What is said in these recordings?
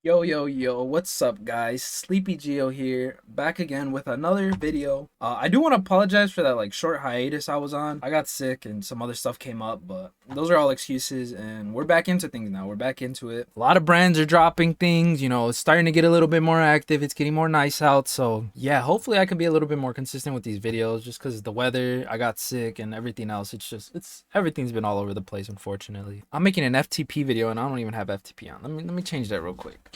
Yo, what's up, guys? Sleepy Geo here, back again with another video. I do want to apologize for that short hiatus I was on. I got sick and some other stuff came up, but those are all excuses, and we're back into things now. We're back into it. A lot of brands are dropping things, it's starting to get a little bit more active. It's getting more nice out, so yeah, hopefully I can be a little bit more consistent with these videos just because the weather, I got sick, and everything else. Everything's been all over the place, unfortunately. I'm making an FTP video, and I don't even have FTP on. Let me change that real quick.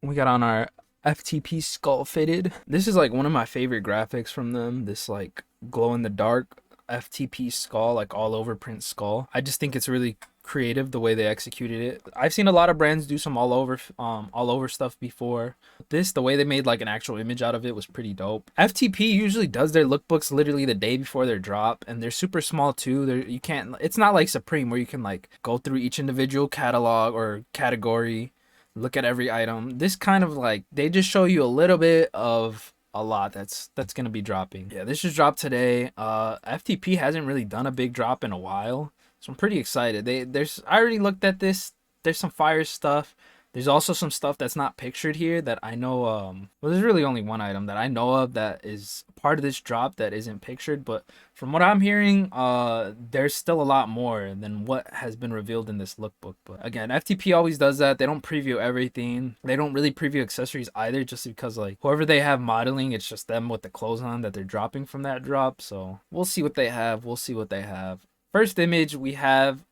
We got on our FTP Skull Fitted. This is one of my favorite graphics from them. This glow in the dark FTP skull, all over print skull. I just think it's really creative the way they executed it. I've seen a lot of brands do some all over stuff before. The way they made an actual image out of it was pretty dope. FTP usually does their lookbooks literally the day before their drop, and they're super small too. It's not like Supreme where you can go through each individual catalog or category, look at every item. This kind of they just show you a little bit of a lot that's gonna be dropping. Yeah, this just dropped today. FTP hasn't really done a big drop in a while, so I'm pretty excited. I already looked at this. There's some fire stuff. There's also some stuff that's not pictured here that I know, well, there's really only one item that I know of that is part of this drop that isn't pictured, but from what I'm hearing, there's still a lot more than what has been revealed in this lookbook. But again, FTP always does that. They don't preview everything. They don't really preview accessories either, just because whoever they have modeling, it's just them with the clothes on that they're dropping from that drop. So we'll see what they have. First image, we have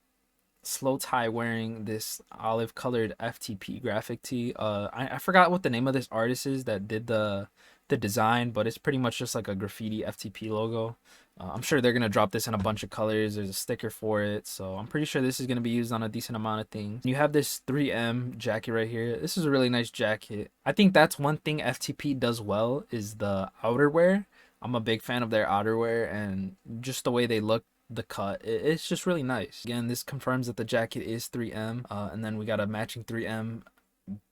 Slow Tie wearing this olive colored FTP graphic tee. I forgot what the name of this artist is that did the design, but it's pretty much just a graffiti FTP logo. I'm sure they're gonna drop this in a bunch of colors. There's a sticker for it, so I'm pretty sure this is gonna be used on a decent amount of things. You have this 3M jacket right here. This is a really nice jacket. I think that's one thing FTP does well is the outerwear. I'm a big fan of their outerwear and just the way they look, the cut. It's just really nice. Again, this confirms that the jacket is 3M, and then we got a matching 3M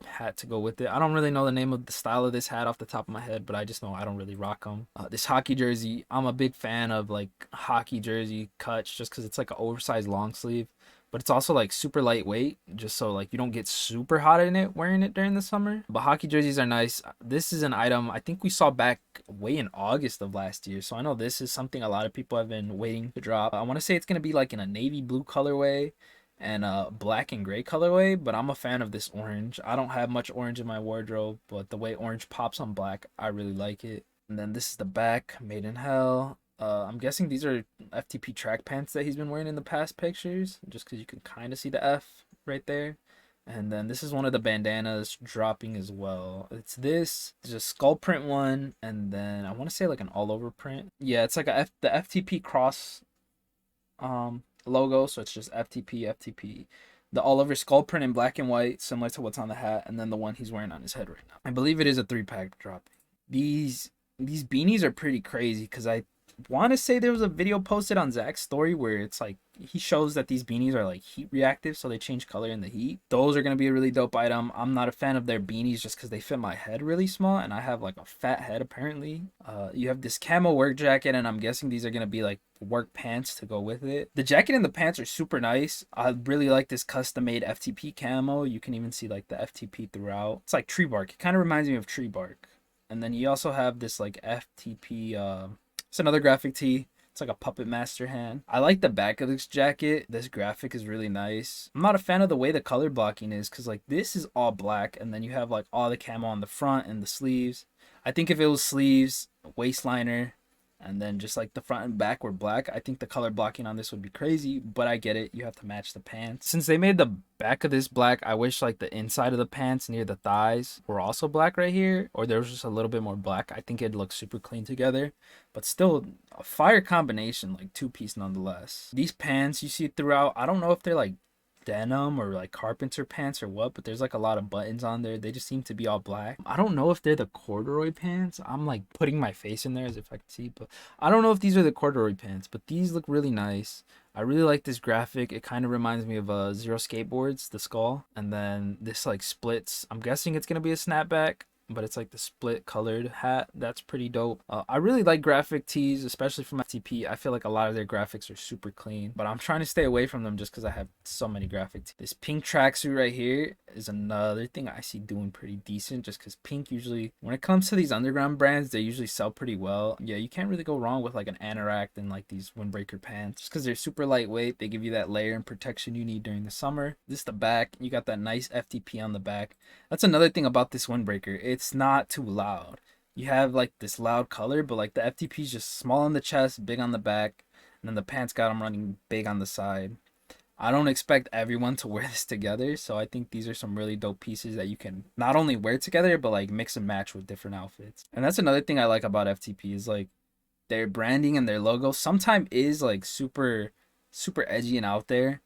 hat to go with it. I don't really know the name of the style of this hat off the top of my head, but I just know I don't really rock them. This hockey jersey, I'm a big fan of hockey jersey cuts just because it's an oversized long sleeve, but it's also super lightweight, just so you don't get super hot in it wearing it during the summer. But hockey jerseys are nice. This is an item I think we saw back way in August of last year, so I know this is something a lot of people have been waiting to drop. I want to say it's going to be in a navy blue colorway and a black and gray colorway, but I'm a fan of this orange. I don't have much orange in my wardrobe, but the way orange pops on black, I really like it. And then this is the back, made in hell. I'm guessing these are FTP track pants that he's been wearing in the past pictures, just because you can kind of see the F right there. And then this is one of the bandanas dropping as well. There's a skull print one, and then I want to say an all over print. Yeah, it's the FTP cross logo, so it's just FTP. The all over skull print in black and white, similar to what's on the hat, and then the one he's wearing on his head right now. I believe it is a 3-pack dropping. These beanies are pretty crazy because I want to say there was a video posted on Zach's story where it's he shows that these beanies are heat reactive, so they change color in the heat. Those are going to be a really dope item. I'm not a fan of their beanies just because they fit my head really small, and I have a fat head apparently. You have this camo work jacket, and I'm guessing these are going to be work pants to go with it. The jacket and the pants are super nice. I really like this custom made FTP camo. You can even see the FTP throughout. It's like tree bark. It kind of reminds me of tree bark. And then you also have this FTP, it's another graphic tee. It's a puppet master hand. I like the back of this jacket. This graphic is really nice. I'm not a fan of the way the color blocking is because this is all black, and then you have all the camo on the front and the sleeves. I think if it was sleeves, waistliner, and then just the front and back were black, I think the color blocking on this would be crazy, but I get it. You have to match the pants. Since they made the back of this black, I wish the inside of the pants near the thighs were also black right here, or there was just a little bit more black. I think it'd look super clean together, but still a fire combination, 2-piece nonetheless. These pants you see throughout, I don't know if they're denim or carpenter pants or what, but there's a lot of buttons on there. They just seem to be all black. I don't know if they're the corduroy pants. I'm putting my face in there as if I could see, but I don't know if these are the corduroy pants, but these look really nice. I really like this graphic. It kind of reminds me of Zero Skateboards, the skull, and then this splits. I'm guessing it's gonna be a snapback. but it's like the split colored hat. That's pretty dope. I really like graphic tees, especially from FTP. I feel like a lot of their graphics are super clean, but I'm trying to stay away from them just because I have so many graphic tees. This pink tracksuit right here is another thing I see doing pretty decent, just because pink usually, when it comes to these underground brands, they usually sell pretty well. Yeah, you can't really go wrong with like an anorak and like these windbreaker pants, just because they're super lightweight. They give you that layer and protection you need during the summer. This is the back. You got that nice FTP on the back. That's another thing about this windbreaker. It's not too loud. You have like this loud color, but like the FTP is just small on the chest, big on the back, and then the pants got them running big on the side. I don't expect everyone to wear this together, so I think these are some really dope pieces that you can not only wear together, but like mix and match with different outfits. And that's another thing I like about FTP is like their branding and their logo sometimes is like super edgy and out there,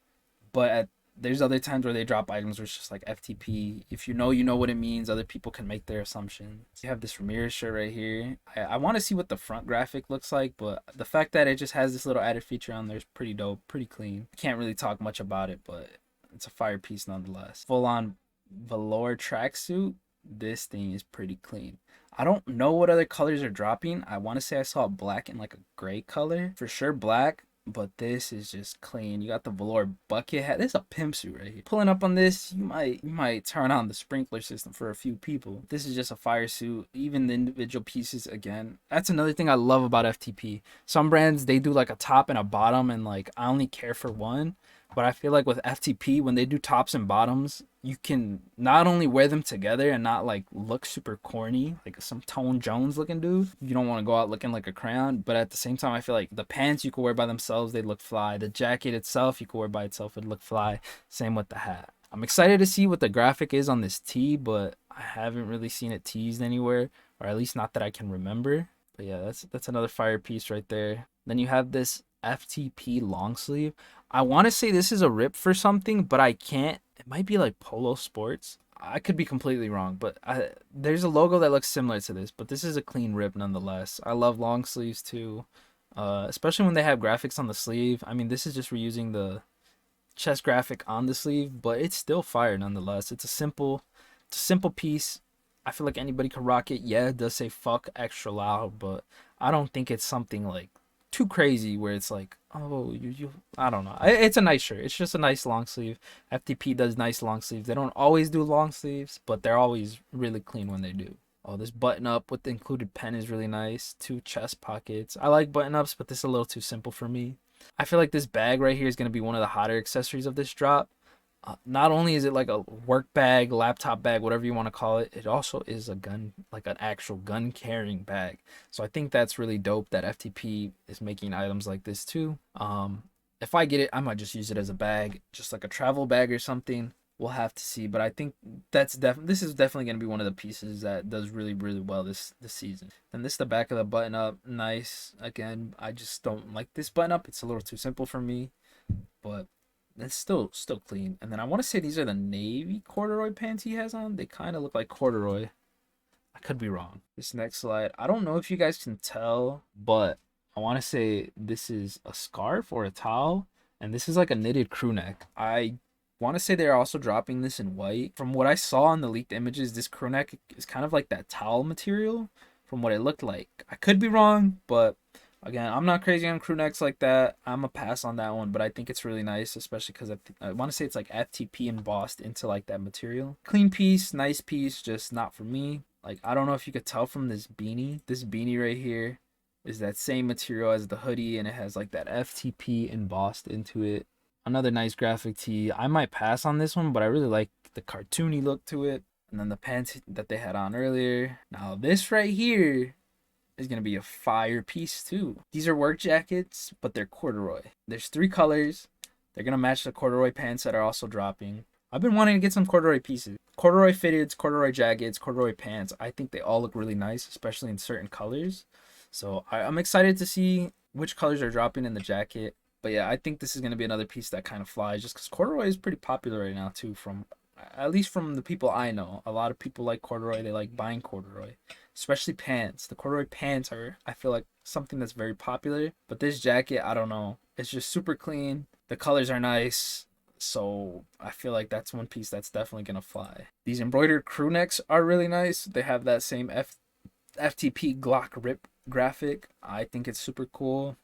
but there's other times where they drop items where it's just like FTP. If you know what it means. Other people can make their assumptions. You have this Ramirez shirt right here. I want to see what the front graphic looks like, but the fact that it just has this little added feature on there is pretty dope, pretty clean. Can't really talk much about it, but it's a fire piece nonetheless. Full on velour tracksuit. This thing is pretty clean. I don't know what other colors are dropping. I want to say I saw black and like a gray color. For sure black, but this is just clean. You got the velour bucket hat. This is a pimp suit right here. Pulling up on this, you might turn on the sprinkler system for a few people. This is just a fire suit. Even the individual pieces, again, that's another thing I love about FTP. Some brands, they do like a top and a bottom, and like I only care for one. But I feel like with FTP, when they do tops and bottoms, you can not only wear them together and not like look super corny, like some Tone Jones looking dude. You don't want to go out looking like a crayon, but at the same time, I feel like the pants you could wear by themselves, they look fly. The jacket itself, you could wear by itself, it'd look fly. Same with the hat. I'm excited to see what the graphic is on this tee, but I haven't really seen it teased anywhere, or at least not that I can remember. But yeah, that's another fire piece right there. Then you have this FTP long sleeve. I want to say this is a rip for something, but I can't. It might be like Polo Sports. I could be completely wrong, but there's a logo that looks similar to this, but this is a clean rip nonetheless. I love long sleeves too, especially when they have graphics on the sleeve. I mean, this is just reusing the chest graphic on the sleeve, but it's still fire nonetheless. It's a simple piece. I feel like anybody could rock it. Yeah, it does say fuck extra loud, but I don't think it's something like too crazy where it's like, oh, you I don't know. It's a nice shirt. It's just a nice long sleeve. FTP does nice long sleeves. They don't always do long sleeves, but they're always really clean when they do. Oh, this button up with the included pen is really nice. 2 chest pockets. I like button ups, but this is a little too simple for me. I feel like this bag right here is going to be one of the hotter accessories of this drop. Not only is it like a work bag, laptop bag, whatever you want to call it, it also is a gun, like an actual gun carrying bag. So I think that's really dope that FTP is making items like this too. If I get it, I might just use it as a bag, just like a travel bag or something. We'll have to see, but I think this is definitely going to be one of the pieces that does really well this season. And this is the back of the button up, nice. Again, I just don't like this button up. It's a little too simple for me, but it's still clean. And then I want to say these are the navy corduroy pants he has on. They kind of look like corduroy. I could be wrong. This next slide, I don't know if you guys can tell, but I want to say this is a scarf or a towel, and this is like a knitted crew neck. I want to say they're also dropping this in white. From what I saw on the leaked images, this crew neck is kind of like that towel material from what it looked like. I could be wrong, but again, I'm not crazy on crew necks like that. I'm a pass on that one, but I think it's really nice, especially because I want to say it's like FTP embossed into like that material. Clean piece, nice piece, just not for me. Like, I don't know if you could tell from this beanie. This beanie right here is that same material as the hoodie, and it has like that FTP embossed into it. Another nice graphic tee. I might pass on this one, but I really like the cartoony look to it. And then the pants that they had on earlier. Now this right here is going to be a fire piece too. These are work jackets, but they're corduroy. There's 3 colors. They're going to match the corduroy pants that are also dropping. I've been wanting to get some corduroy pieces. Corduroy fitteds, corduroy jackets, corduroy pants. I think they all look really nice, especially in certain colors. So I'm excited to see which colors are dropping in the jacket. But yeah, I think this is going to be another piece that kind of flies, just because corduroy is pretty popular right now too, at least from the people I know. A lot of people like corduroy. They like buying corduroy, especially pants. The corduroy pants are, I feel like, something that's very popular. But this jacket, I don't know. It's just super clean. The colors are nice. So I feel like that's one piece that's definitely gonna fly. These embroidered crew necks are really nice. They have that same FTP Glock rip graphic. I think it's super cool.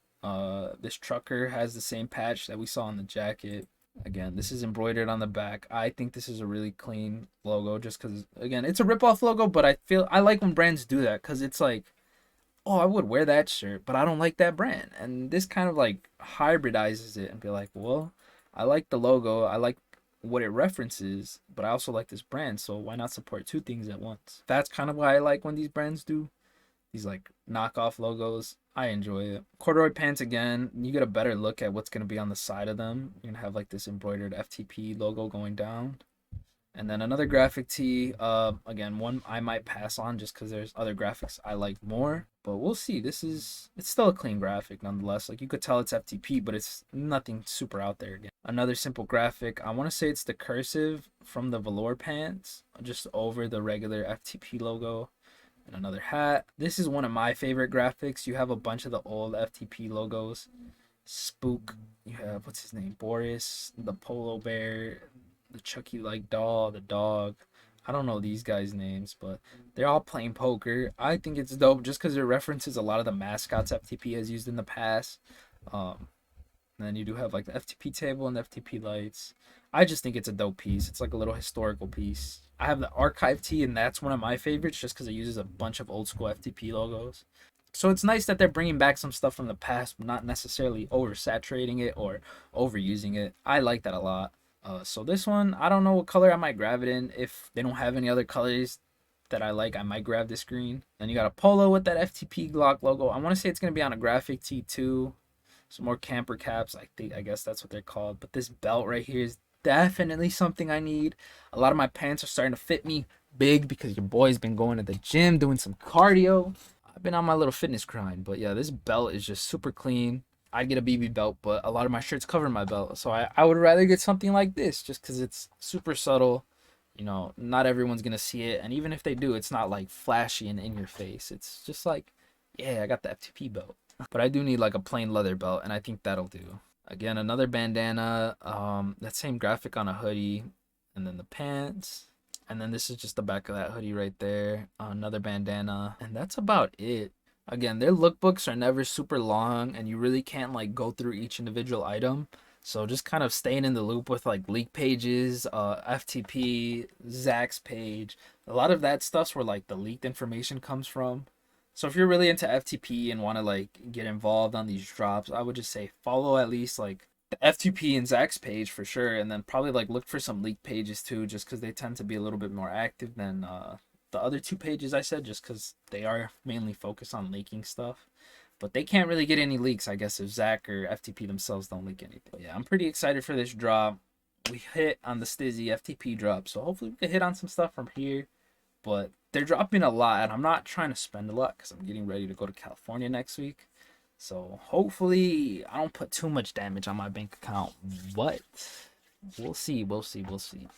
This trucker has the same patch that we saw on the jacket. Again, this is embroidered on the back. I think this is a really clean logo just because, again, it's a rip-off logo, but I like when brands do that because it's like, oh, I would wear that shirt, but I don't like that brand. And this kind of like hybridizes it and be like, well, I like the logo, I like what it references, but I also like this brand, so why not support two things at once? That's kind of why I like when these brands do these like knockoff logos. I enjoy it. Corduroy pants again, you get a better look at what's gonna be on the side of them. You're gonna have like this embroidered FTP logo going down. And then another graphic tee, again, one I might pass on just because there's other graphics I like more. But we'll see. It's still a clean graphic nonetheless. Like you could tell it's FTP, but it's nothing super out there again. Another simple graphic. I want to say it's the cursive from the velour pants, just over the regular FTP logo. And another hat. This is one of my favorite graphics. You have a bunch of the old FTP logos. Spook. You have, what's his name? Boris, the polo bear, the Chucky like doll, the dog. I don't know these guys' names, but they're all playing poker. I think it's dope just because it references a lot of the mascots FTP has used in the past. And then you do have like the FTP table and the FTP lights. I just think it's a dope piece. It's like a little historical piece. I have the archive tee, and that's one of my favorites just because it uses a bunch of old school FTP logos. So it's nice that they're bringing back some stuff from the past, but not necessarily oversaturating it or overusing it. I like that a lot. So this one, I don't know what color I might grab it in. If they don't have any other colors that I like, I might grab this green. Then you got a polo with that FTP Glock logo. I want to say it's going to be on a graphic tee too. Some more camper caps. I guess that's what they're called. But this belt right here is definitely something I need. A lot of my pants are starting to fit me big because your boy's been going to the gym, doing some cardio. I've been on my little fitness grind. But yeah, this belt is just super clean. I'd get a BB belt, but a lot of my shirts cover my belt. So I would rather get something like this just because it's super subtle. You know, not everyone's going to see it. And even if they do, it's not like flashy and in your face. It's just like, yeah, I got the FTP belt. But I do need like a plain leather belt, and I think that'll do. Again, another bandana. That same graphic on a hoodie. And then the pants. And then this is just the back of that hoodie right there. Another bandana. And that's about it. Again, their lookbooks are never super long, and you really can't like go through each individual item. So just kind of staying in the loop with like leak pages, FTP, Zach's page. A lot of that stuff's where like the leaked information comes from. So if you're really into FTP and want to like get involved on these drops, I would just say follow at least like the FTP and Zach's page for sure, and then probably like look for some leak pages too, just because they tend to be a little bit more active than the other two pages I said, just because they are mainly focused on leaking stuff. But they can't really get any leaks, I guess, if Zach or FTP themselves don't leak anything. But yeah, I'm pretty excited for this drop. We hit on the Stizzy FTP drop, so hopefully we can hit on some stuff from here. But they're dropping a lot, and I'm not trying to spend a lot because I'm getting ready to go to California next week. So hopefully I don't put too much damage on my bank account, but we'll see.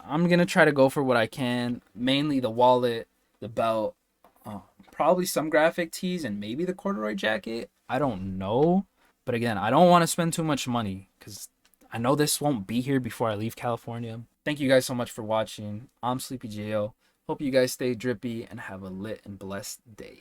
I'm going to try to go for what I can, mainly the wallet, the belt, probably some graphic tees, and maybe the corduroy jacket. I don't know. But again, I don't want to spend too much money because I know this won't be here before I leave California. Thank you guys so much for watching. I'm Sleepy Jo. Hope you guys stay drippy and have a lit and blessed day.